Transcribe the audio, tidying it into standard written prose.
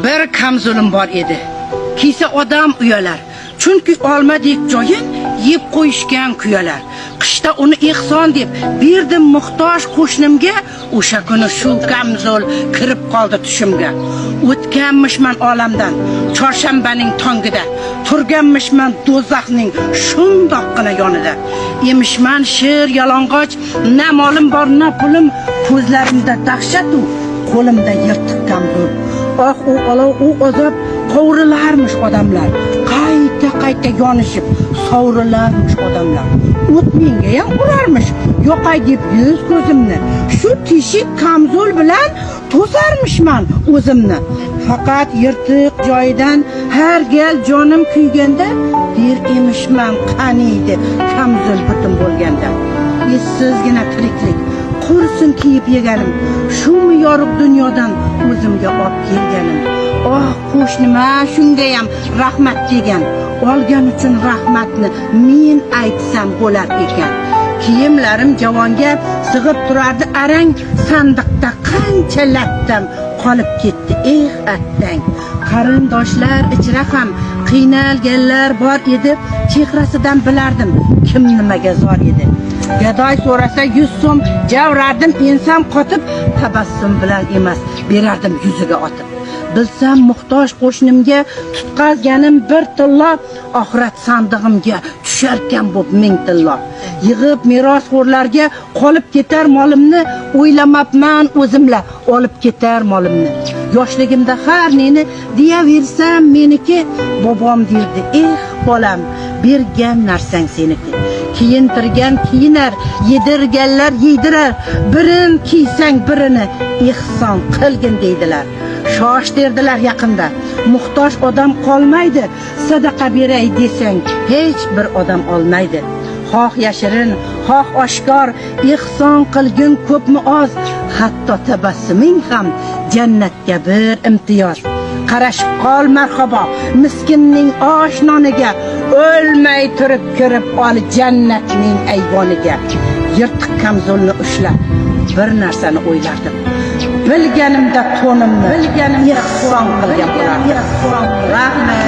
Bir kamzolim bor edi. Kiysa odam uyalar. Chunki olmadik joyin yeb qo'yishgan kuyalar. Qishda uni ehson deb berdim muhtoj qo'shnimga, o'sha kuni shu kamzol kirib qoldi tushimga. O'tganmishman olamdan chorshanbaning tongida, turganmishman do'zaxning shundoqqina yonida. Emishman she'r yalang'och, na molim bor, na pulim, ko'zlarimda dahshat u, qo'limda yirtiq kamzol. Oh, u olov, u azob qovurilarmish odamlar. Qayta yonishib sovurilarmish odamlar. O't menga ham urarmish, yo'qay deb yuz ko'zimni. Shu teshik kamzol bilan to'sarmishman o'zimni. Faqat yirtiq joyidan har gal jonim kuyganda der emishman qaniydi kamzol butun bo'lganda. Essizgina tiriklik qursin kiyib yeganim, shu yorug' dunyodan o'zimga olib kelganim. Oh, qo'shnima shunga ham rahmat degan. Olgan uchun rahmatni men aytsam bo'lar ekan. Kiyimlarim javonga sig'ib turardi arang, sandiqda qancha lattam qolib ketdi attang. Qarindoshlar ichra ham qiynalganlar bor edi, chehrasidan bilardim kim nimaga zor edi. Gadoy so'rasa 100 so'm javrardim, ensam qotib, tabassum bilan emas berardim yuziga otib. Bilsam muhtoj qo'shnimga tutqazganim bir tillo, oxirat sandig'imga tusharkan bo'p 1000 tillo. Yig'ib merosxo'rlarga qolib ketar molimni, o'ylamabman o'zimla olib ketar molimni. Yoshligimda har neni deyaversam meniki, bobom derdi, bolam, bergan narsang seniki. Kiyintirgan kiyinar, yedirganlar yeydirar, birin kiysang birini ehson qilgin deydilar. Shosh derdilar yaqinda, muhtoj odam qolmaydi, sadaqa beray desang hech bir odam olmaydi. Xoh yashirin, xoh oshkor, ehson qilgin ko'pmi oz, hatto tabassuming ham jannatga bir imtiyoz. Qarashib qol marhabo miskinning osh noniga, o'lmay turib kirib ol jannatning ayvoniga. Yirtiq kamzolni ushlab bir narsani o'ylardim. Bilganimda to'nimni, bilganimda ehson qilgan bo'lardim. Rahmat.